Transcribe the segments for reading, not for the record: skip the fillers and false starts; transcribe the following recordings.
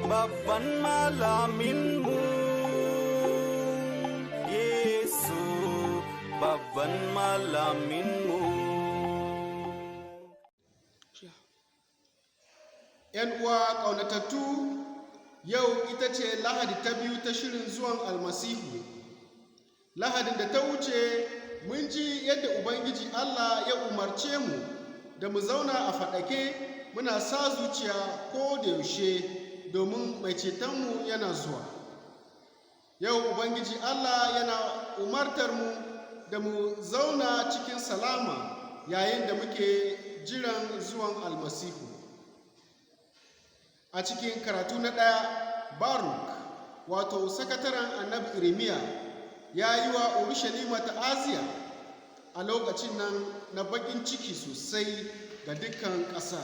babban malaminmu. Yesu, babban malaminmu. ‘Yan uwa ƙaunatattu, yau ita ce Lahadi ta biyu ta shirin zuwan Almasihu. Lahadin da ta wuce mun ji yadda Ubangiji Allah ya umarce mu da mu zauna a faɗake muna sa zuciya ko da yaushe domin mai cetonmu yana zuwa. Yau Ubangiji Allah yana umartar mu da mu zauna cikin salama yayin da muke jiran zuwan Almasihu. A cikin karatu na ɗaya, Baruk, wato sakataren annabi Irmiya, ya yi wa Urushalima ta'aziyya a lokacin nan na baƙin ciki sosai ga dukkan ƙasa.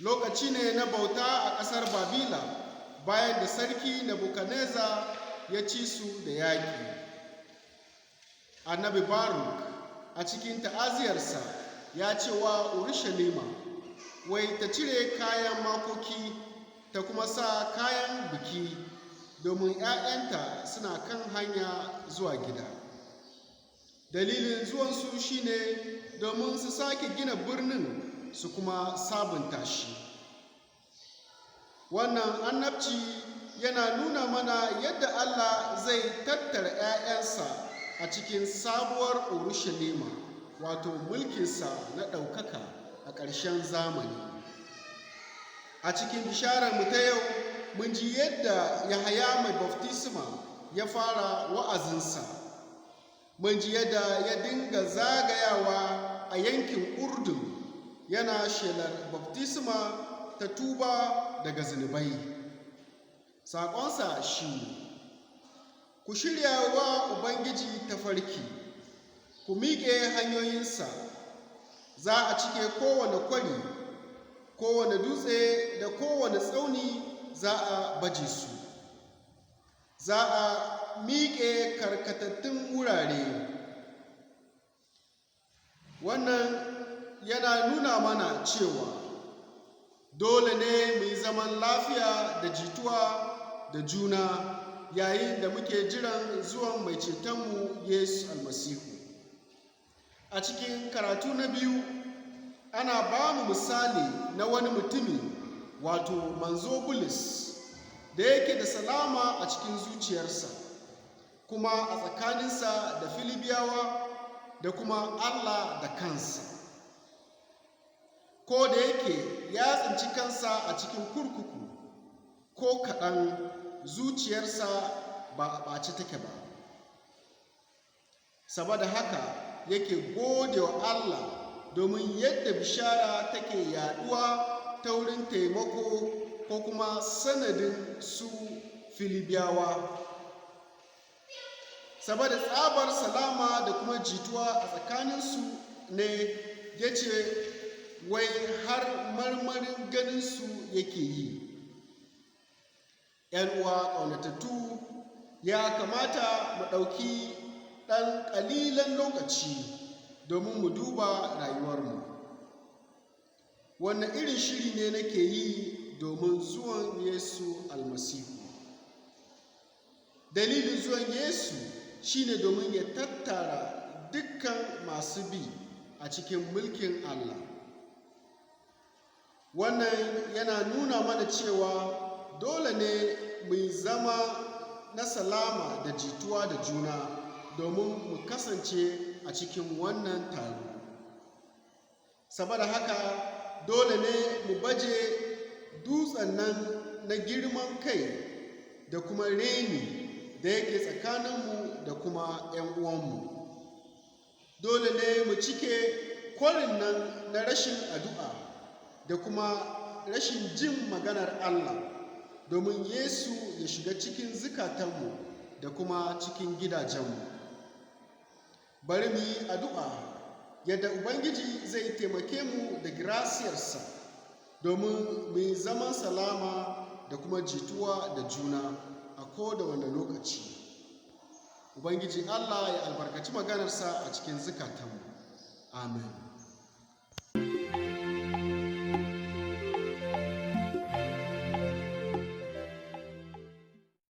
Lokaci ne na bauta a ƙasar Babila bayan da sarki Nebukadneza ya ci su da yaƙi. Annabi Baruk a cikin ta'aziyarsa ya ce wa Urushalima, wai ta cire kayan makoki ta kuma sa kayan biki domin ‘ya'yanta suna kan hanya zuwa gida. Dalilin zuwansu shine domin su sake gina birnin su kuma sabunta shi. Wannan annabci yana nuna mana yadda Allah zai tattara ‘ya'yansa a cikin sabuwar Urushalima, wato mulkinsa na ɗaukaka a ƙarshen zamani. A cikin bishararmu ta yau, mun ji yadda Yahaya mai baftisma ya fara wa'azinsa. Mun ji yadda ya dinga zagayawa a yankin Urdun yana shelar baftisma ta tuba daga zunubai. Saƙonsa shi ne, ku shirya wa Ubangiji tafarki, ku miƙe hanyoyinsa. Za a cike kowane kwari, kowane dutse da kowane tsauni za a baje su. Za a miƙe karkatattun wurare. Wannan yana nuna mana cewa dole ne mu yi zaman lafiya da jituwa da juna yayin da muke jiran zuwan mai cetonmu Yesu Almasihu. A cikin karatu na biyu, ana ba mu misali na wani mutumi, wato manzo Bulus, da yake da salama a cikin zuciyarsa, kuma a tsakaninsa da Filibiyawa da kuma Allah da kansa. Ko da yake ya tsinci kansa a cikin kurkuku, ko kaɗan zuciyarsa ba a ɓace take ba. Saboda haka yake gode wa Allah domin yadda bishara take yaduwa ta wurin taimako ko kuma sanadin su Filibiyawa. Saboda tsabar salama da kuma jituwa a tsakaninsu ne ya ce wai har marmarin ganinsu yake yi. ‘Yan uwa ƙaunatattu, ya kamata mu ɗauki ɗan ƙalilan lokaci domin mu duba rayuwarmu. Wanne irin shiri ne nake yi domin zuwan Yesu Almasihu? Dalilin zuwan Yesu shine domin ya tattara dukkan masu bi a cikin mulkin Allah. Wannan yana nuna mana cewa dole ne mu yi zama na salama da jituwa da juna domin mu kasance a cikin wannan taro. Saboda haka dole ne mu baje dutsen nan na girman kai da kuma reni da yake tsakaninmu da kuma ‘yan uwanmu. Dole ne mu cike kwarin nan na rashin addu'a da kuma rashin jin maganar Allah domin Yesu ya shiga cikin zukatanmu da kuma cikin gidajenmu. Bari mu yi addu'a yadda Ubangiji zai taimake mu da girasiyarsa domin mu yi zaman salama da kuma jituwa da juna a koda wani lokaci. Ubangiji Allah ya albarkaci maganarsa a cikin zukatanmu. Amen.